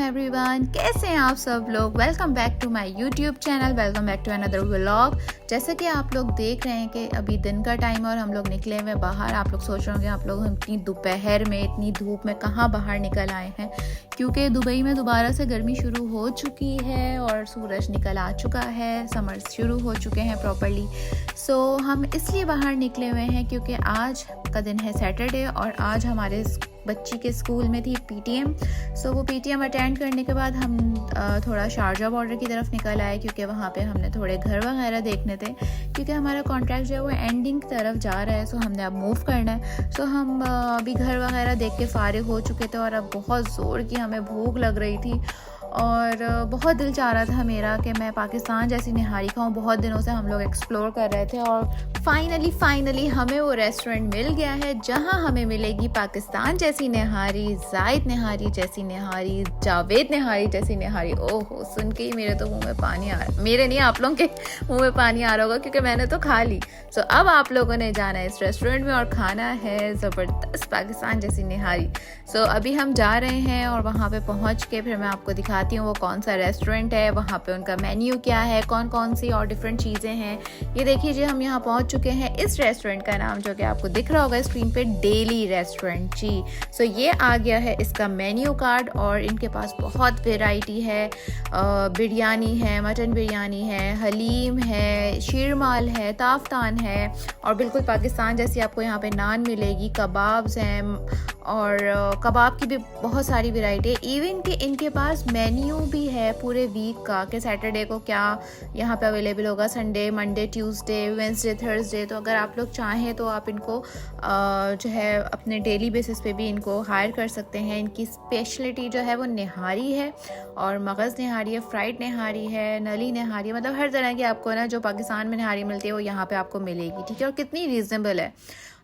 Everyone, कैसे हैं आप सब लोग। Welcome back to my YouTube channel, welcome back to another vlog. जैसे कि आप लोग देख रहे हैं कि अभी दिन का टाइम और हम लोग निकले हुए बाहर। आप लोग सोच रहे होंगे आप लोग इतनी दोपहर में इतनी धूप में कहाँ बाहर निकल आए हैं, क्योंकि दुबई में दोबारा से गर्मी शुरू हो चुकी है और सूरज निकल आ चुका है, समर्स शुरू हो चुके हैं प्रॉपरली। सो हम इसलिए बाहर निकले हुए हैं क्योंकि आज का दिन है सैटरडे और आज हमारे बच्ची के स्कूल में थी पीटीएम। सो वो पीटीएम अटेंड करने के बाद हम थोड़ा शारजा बॉर्डर की तरफ निकल आए, क्योंकि वहाँ पे हमने थोड़े घर वगैरह देखने थे, क्योंकि हमारा कॉन्ट्रैक्ट जो है वो एंडिंग की तरफ जा रहा है। सो हमने अब मूव करना है। सो हम अभी घर वगैरह देख के फारिग हो चुके थे और अब बहुत ज़ोर की हमें भूख लग रही थी और बहुत दिल चाह रहा था मेरा कि मैं पाकिस्तान जैसी निहारी खाऊं। बहुत दिनों से हम लोग एक्सप्लोर कर रहे थे और फाइनली हमें वो रेस्टोरेंट मिल गया है जहां हमें मिलेगी पाकिस्तान जैसी निहारी, जायद निहारी जैसी निहारी, जावेद निहारी जैसी निहारी। ओहो, सुन के ही मेरे तो मुंह में पानी आ रहा, मेरे नहीं आप लोगों के मुंह में पानी आ रहा होगा क्योंकि मैंने तो खा ली। सो अब आप लोगों ने जाना है इस रेस्टोरेंट में और खाना है ज़बरदस्त पाकिस्तान जैसी निहारी। सो अभी हम जा रहे हैं और वहाँ पे पहुँच के फिर मैं आपको दिखाती हूँ वो कौन सा रेस्टोरेंट है, वहाँ पे उनका मेन्यू क्या है, कौन कौन सी और डिफरेंट चीज़ें हैं। ये देखिए जी, हम यहाँ पहुँच चुके हैं। इस रेस्टोरेंट का नाम जो कि आपको दिख रहा होगा स्क्रीन पे, डेली रेस्टोरेंट जी। सो ये आ गया है इसका मेन्यू कार्ड और इनके पास बहुत वेराइटी है। बिरयानी है, मटन बिरयानी है, हलीम है, शीरमाल है, ताफ्तान है और बिल्कुल पाकिस्तान जैसी आपको यहाँ पे नान मिलेगी, कबाब्स हैं और कबाब की भी बहुत सारी वैरायटी है। इवन कि इनके पास मेन्यू भी है पूरे वीक का कि सैटरडे को क्या यहाँ पे अवेलेबल होगा, Sunday, Monday, Tuesday, Wednesday, Thursday. तो अगर आप लोग चाहें तो आप इनको जो है अपने डेली बेसिस पे भी इनको हायर कर सकते हैं। इनकी स्पेशलिटी जो है वो निहारी है और मगज़ निहारी है, फ्राइड निहारी है, नली निहारी है, मतलब हर तरह की आपको ना जो पाकिस्तान में निहारी मिलती है वो यहाँ पे आपको मिलेगी। ठीक है, और कितनी रीज़नेबल है।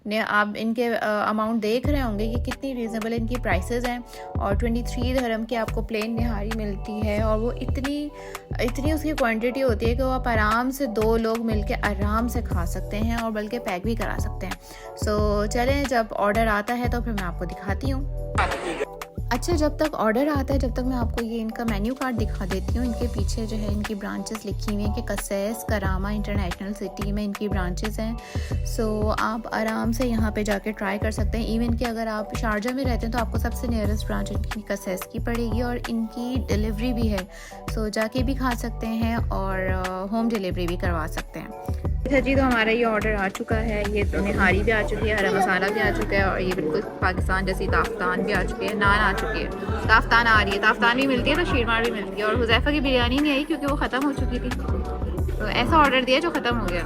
आप इनके अमाउंट देख रहे होंगे कि कितनी रीज़नेबल इनकी प्राइसेस हैं और 23 दिरहम की आपको प्लेन निहारी मिलती है और वो इतनी उसकी क्वांटिटी होती है कि वो आप आराम से 2 लोग मिलके आराम से खा सकते हैं और बल्कि पैक भी करा सकते हैं। सो चलें, जब ऑर्डर आता है तो फिर मैं आपको दिखाती हूँ। अच्छा, जब तक ऑर्डर आता है, जब तक मैं आपको ये इनका मेन्यू कार्ड दिखा देती हूँ। इनके पीछे जो है इनकी ब्रांचेस लिखी हुई हैं कि कसैस, करामा इंटरनेशनल सिटी में इनकी ब्रांचेस हैं। सो आप आराम से यहाँ पे जाके ट्राई कर सकते हैं। इवन कि अगर आप शारजा में रहते हैं तो आपको सबसे नियरेस्ट ब्रांच इनकी कसैस की पड़ेगी और इनकी डिलीवरी भी है। सो जाके भी खा सकते हैं और होम डिलीवरी भी करवा सकते हैं। अच्छा जी, तो हमारा ये ऑर्डर आ चुका है। ये तो निहारी भी आ चुकी है, हरा मसाला भी आ चुका है और ये बिल्कुल पाकिस्तान जैसी ताफ्तान भी आ चुकी है, नान आ चुकी है, ताफ्तान आ रही है, ताफ्तान भी मिलती है तो शीरमार भी मिलती है। और हुज़ैफा की बिरयानी नहीं आई क्योंकि वो ख़त्म हो चुकी थी, तो ऐसा ऑर्डर दिया जो ख़त्म हो गया।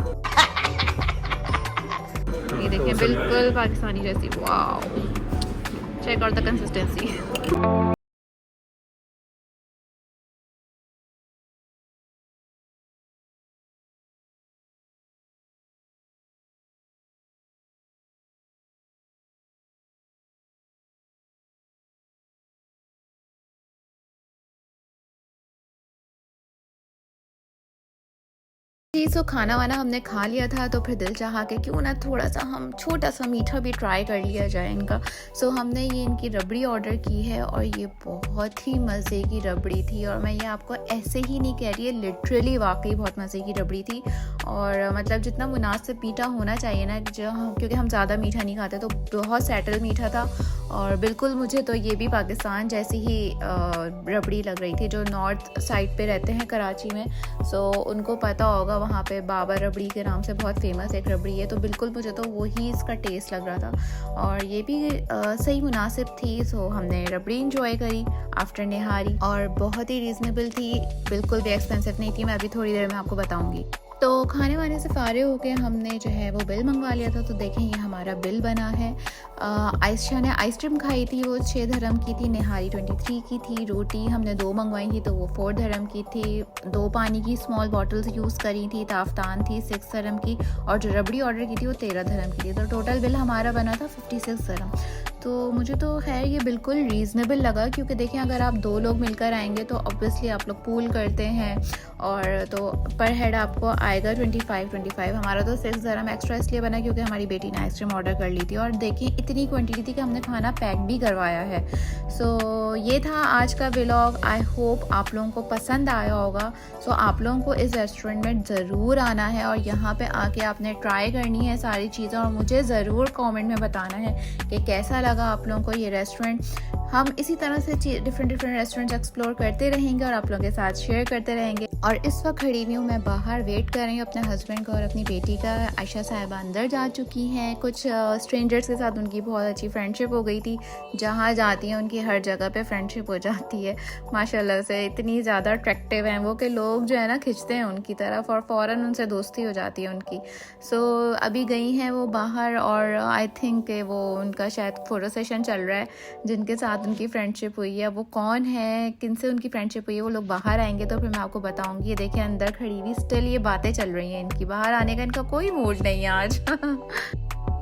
ये देखिए बिल्कुल पाकिस्तानी जैसी, wow, check out the consistency. जी, सो खाना वाना हमने खा लिया था तो फिर दिल चाहा कि क्यों ना थोड़ा सा हम छोटा सा मीठा भी ट्राई कर लिया जाए इनका। सो हमने ये इनकी रबड़ी ऑर्डर की है और ये बहुत ही मज़े की रबड़ी थी और मैं ये आपको ऐसे ही नहीं कह रही है, लिटरली वाकई बहुत मज़े की रबड़ी थी। और मतलब जितना मुनासिब मीठा होना चाहिए ना, जो क्योंकि हम ज़्यादा मीठा नहीं खाते, तो बहुत सेटल मीठा था और बिल्कुल मुझे तो ये भी पाकिस्तान जैसी ही रबड़ी लग रही थी। जो नॉर्थ साइड पे रहते हैं कराची में, सो उनको पता होगा, वहाँ पे बाबा रबड़ी के नाम से बहुत फेमस एक रबड़ी है, तो बिल्कुल मुझे तो वही इसका टेस्ट लग रहा था और ये भी सही मुनासिब थी। सो हमने रबड़ी इंजॉय करी आफ्टर निहारी और बहुत ही रीज़नेबल थी, बिल्कुल भी एक्सपेंसिव नहीं थी। मैं अभी थोड़ी देर में आपको बताऊँगी। तो खाने वाने से फारिग होकर हमने जो है वो बिल मंगवा लिया था। तो देखें ये हमारा बिल बना है। आयशा ने आइसक्रीम खाई थी, वो 6 धर्म की थी, निहारी 23 की थी, रोटी हमने 2 मंगवाई थी तो वो 4 धर्म की थी, 2 पानी की स्मॉल बॉटल्स यूज़ करी थी, ताफ्तान थी 6 धर्म की और जो रबड़ी ऑर्डर की थी वो 13 धर्म की थी। तो टोटल बिल हमारा बना था 56 धर्म। तो मुझे तो खैर ये बिल्कुल रीज़नेबल लगा, क्योंकि देखिए अगर आप 2 लोग मिलकर आएंगे तो ऑब्वियसली आप लोग पूल करते हैं, और तो पर हेड आपको आएगा 25। हमारा तो 6 dirham एक्स्ट्रा इसलिए बना क्योंकि हमारी बेटी ने आइसक्रीम ऑर्डर कर ली थी, और देखिए इतनी क्वांटिटी थी कि हमने खाना पैक भी करवाया है। सो ये था आज का व्लॉग। आई होप आप लोगों को पसंद आया होगा। सो आप लोगों को इस रेस्टोरेंट में ज़रूर आना है और यहाँ पे आके आपने ट्राई करनी है सारी चीज़ें, और मुझे ज़रूर कमेंट में बताना है कि कैसा लगा आप लोगों को ये रेस्टोरेंट। हम इसी तरह से डिफरेंट रेस्टोरेंट्स एक्सप्लोर करते रहेंगे और आप लोगों के साथ शेयर करते रहेंगे। और इस वक्त खड़ी हुई हूँ मैं बाहर, वेट कर रही हूँ अपने हस्बैंड का और अपनी बेटी का। आयशा साहिबा अंदर जा चुकी हैं। कुछ स्ट्रेंजर्स के साथ उनकी बहुत अच्छी फ्रेंडशिप हो गई थी। जहाँ जाती हैं उनकी हर जगह पे फ्रेंडशिप हो जाती है माशाल्लाह से। इतनी ज़्यादा अट्रैक्टिव हैं वो कि लोग जो है ना खिंचते हैं उनकी तरफ और फ़ौरन उनसे दोस्ती हो जाती है उनकी। सो अभी गई हैं वो बाहर, और आई थिंक वो उनका शायद फ़ोटो सेशन चल रहा है। जिनके साथ उनकी फ्रेंडशिप हुई है वो कौन है, किन से उनकी फ्रेंडशिप हुई है, वो लोग बाहर आएंगे तो फिर मैं आपको बताऊंगी। ये देखिए अंदर खड़ी हुई स्टिल ये बातें चल रही हैं इनकी, बाहर आने का इनका कोई मूड नहीं है आज।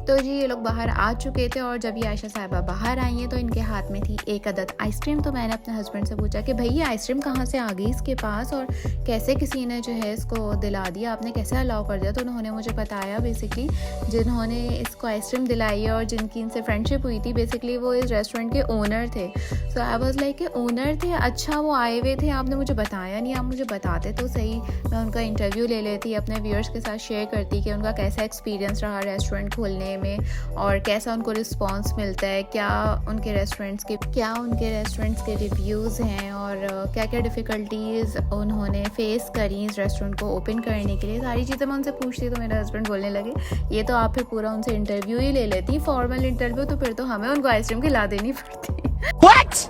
तो जी ये लोग बाहर आ चुके थे, और जब ये आयशा साहिबा बाहर आई हैं तो इनके हाथ में थी एक अदद आइसक्रीम। तो मैंने अपने हस्बैंड से पूछा कि भाई ये आइसक्रीम कहाँ से आ गई इसके पास, और कैसे किसी ने जो है इसको दिला दिया, आपने कैसे अलाउ कर दिया। तो उन्होंने मुझे बताया बेसिकली जिन्होंने इसको आइसक्रीम दिलाई है और जिनकी इनसे फ्रेंडशिप हुई थी, बेसिकली वो इस रेस्टोरेंट के ओनर थे। सो आई वॉज लाइक ओनर थे, अच्छा वो आए हुए थे, आपने मुझे बताया नहीं, आप मुझे बताते तो सही, मैं उनका इंटरव्यू ले लेती, अपने व्यूअर्स के साथ शेयर करती कि उनका कैसा एक्सपीरियंस रहा रेस्टोरेंट खोलने में और कैसा उनको रिस्पांस मिलता है, क्या उनके रेस्टोरेंट्स के रिव्यूज़ हैं, और क्या क्या डिफ़िकल्टीज़ उन्होंने फ़ेस करी इस रेस्टोरेंट को ओपन करने के लिए। सारी चीज़ें मैं उनसे पूछती तो मेरे हस्बैंड बोलने लगे ये तो आप फिर पूरा उनसे इंटरव्यू ही ले लेती, फॉर्मल इंटरव्यू, तो फिर तो हमें उनको आइसक्रीम खिला देनी पड़ती।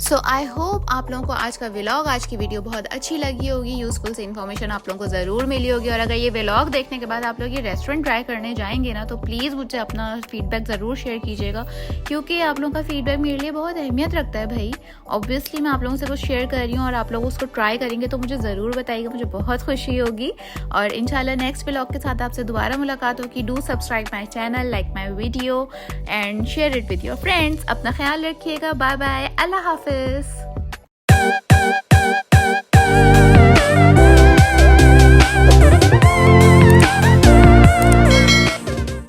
सो आई होप आप लोगों को आज का व्लॉग, आज की वीडियो बहुत अच्छी लगी होगी, यूज़फुल से इन्फॉर्मेशन आप लोगों को ज़रूर मिली होगी। और अगर ये व्लॉग देखने के बाद आप लोग ये रेस्टोरेंट ट्राई करने जाएंगे ना तो प्लीज़ मुझे अपना फीडबैक ज़रूर शेयर कीजिएगा, क्योंकि आप लोगों का फीडबैक मेरे लिए बहुत अहमियत रखता है भाई। ऑब्वियसली मैं आप लोगों से कुछ शेयर कर रही हूँ और आप लोग उसको ट्राई करेंगे तो मुझे ज़रूर बताइएगा, मुझे बहुत खुशी होगी। और इंशाल्लाह नेक्स्ट व्लॉग के साथ आपसे दोबारा मुलाकात होगी। Do subscribe my channel, like my video and share it with your friends. अपना ख्याल रखिएगा। बाय बाय, अल्लाह हाफिज़।